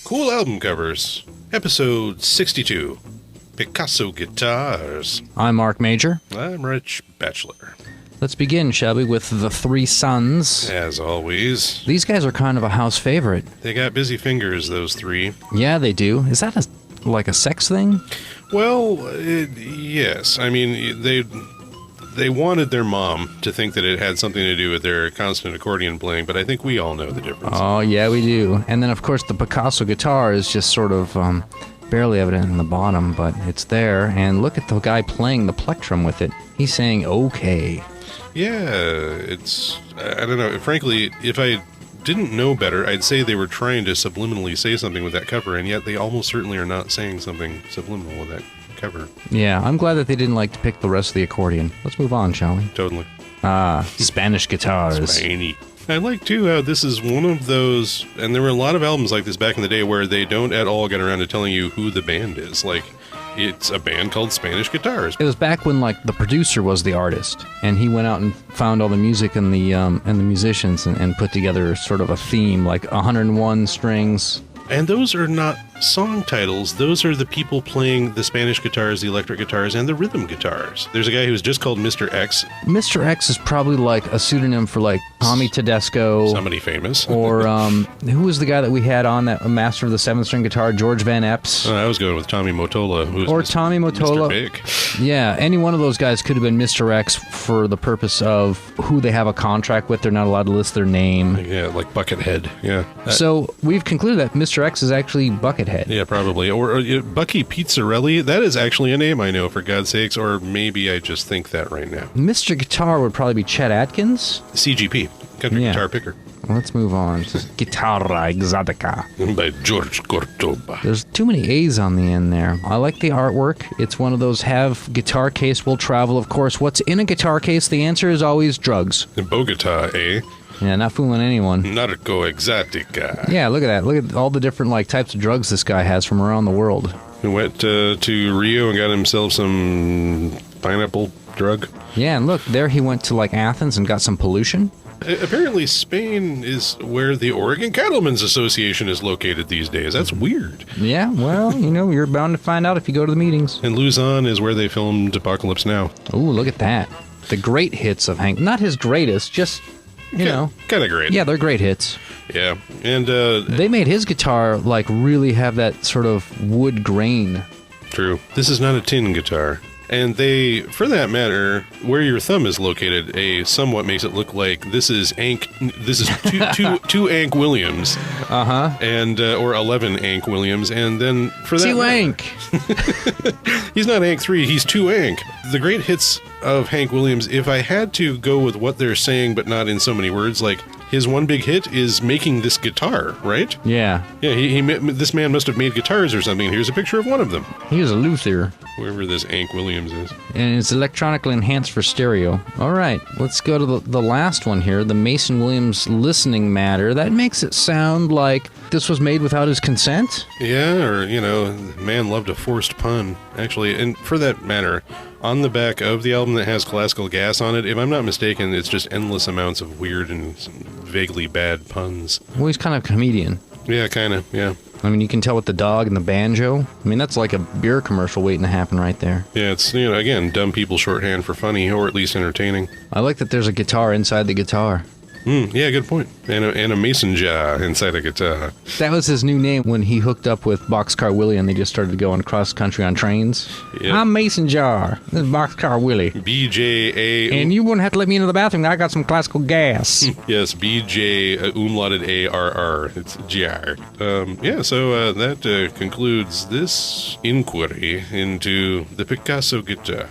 Cool album covers, episode 62, Picasso Guitars. I'm Mark Major. I'm Rich Batchelor. Let's begin, shall we, with the Three Sons. As always. These guys are kind of a house favorite. They got busy fingers, those three. Yeah, they do. Is that like a sex thing? Well, yes. I mean, they wanted their mom to think that it had something to do with their constant accordion playing, but I think we all know the difference. Oh, yeah, we do. And then, of course, the Picasso guitar is just sort of barely evident in the bottom, but it's there. And look at the guy playing the plectrum with it. He's saying, okay. Yeah, it's... I don't know. Frankly, if I didn't know better, I'd say they were trying to subliminally say something with that cover, and yet they almost certainly are not saying something subliminal with that cover. Yeah, I'm glad that they didn't like to pick the rest of the accordion. Let's move on, shall we? Totally. Spanish guitars. Spiny. I like, too, how this is one of those, and there were a lot of albums like this back in the day where they don't at all get around to telling you who the band is. Like, it's a band called Spanish Guitars. It was back when, like, the producer was the artist, and he went out and found all the music and the musicians and put together sort of a theme, like 101 strings. And those are not song titles. Those are the people playing the Spanish guitars, the electric guitars, and the rhythm guitars. There's a guy who's just called Mr. X. Mr. X is probably like a pseudonym for like Tommy Tedesco. Somebody famous. Or who was the guy that we had on that master of the 7-string guitar? George Van Epps. I was going with Tommy Mottola. Or Tommy Mottola. Mr. Big. Yeah, any one of those guys could have been Mr. X for the purpose of who they have a contract with. They're not allowed to list their name. Yeah, like Buckethead. Yeah. So we've concluded that Mr. X is actually Buckethead. Yeah, probably. Or Bucky Pizzarelli. That is actually a name I know, for God's sakes. Or maybe I just think that right now. Mr. Guitar would probably be Chet Atkins. CGP. Country Guitar Picker. Let's move on. Guitarra Exotica. By George Cordoba. There's too many A's on the end there. I like the artwork. It's one of those have guitar case will travel. Of course, what's in a guitar case? The answer is always drugs. Bogota, eh? Yeah, not fooling anyone. Narco Exotica. Yeah, look at that. Look at all the different like types of drugs this guy has from around the world. He went to Rio and got himself some pineapple drug. Yeah, and look, there he went to like Athens and got some pollution. Apparently, Spain is where the Oregon Cattlemen's Association is located these days. That's weird. Yeah, well, you're bound to find out if you go to the meetings. And Luzon is where they filmed Apocalypse Now. Ooh, look at that. The great hits of Hank. Not his greatest, just... Kind of great. Yeah, they're great hits. Yeah, and they made his guitar like really have that sort of wood grain. True. This is not a tin guitar. And they, for that matter, where your thumb is located, somewhat makes it look like this is two Hank Williams. Uh-huh. And, or 11 Hank Williams, and then for that two Hank. He's not Hank 3, he's 2 Hank. The great hits of Hank Williams, if I had to go with what they're saying, but not in so many words, like, his one big hit is making this guitar, right? Yeah. Yeah, this man must have made guitars or something. Here's a picture of one of them. He was a luthier. Whoever this Hank Williams is. And it's electronically enhanced for stereo. All right, let's go to the last one here, the Mason Williams Listening Matter. That makes it sound like this was made without his consent? Yeah, or, man loved a forced pun, actually. And for that matter, on the back of the album that has Classical Gas on it, if I'm not mistaken, it's just endless amounts of weird and vaguely bad puns. Well, he's kind of a comedian. Yeah, kind of, yeah. I mean, you can tell with the dog and the banjo. I mean, that's like a beer commercial waiting to happen right there. Yeah, it's, again, dumb people shorthand for funny, or at least entertaining. I like that there's a guitar inside the guitar. Yeah, good point. And a mason jar inside a guitar. That was his new name when he hooked up with Boxcar Willie and they just started going cross country on trains. Yep. I'm Mason Jar. This is Boxcar Willie. BJ-A... And you wouldn't have to let me into the bathroom. I got some classical gas. Yes, BJ umlauted ARR. It's jar. So that concludes this inquiry into the Picasso guitar.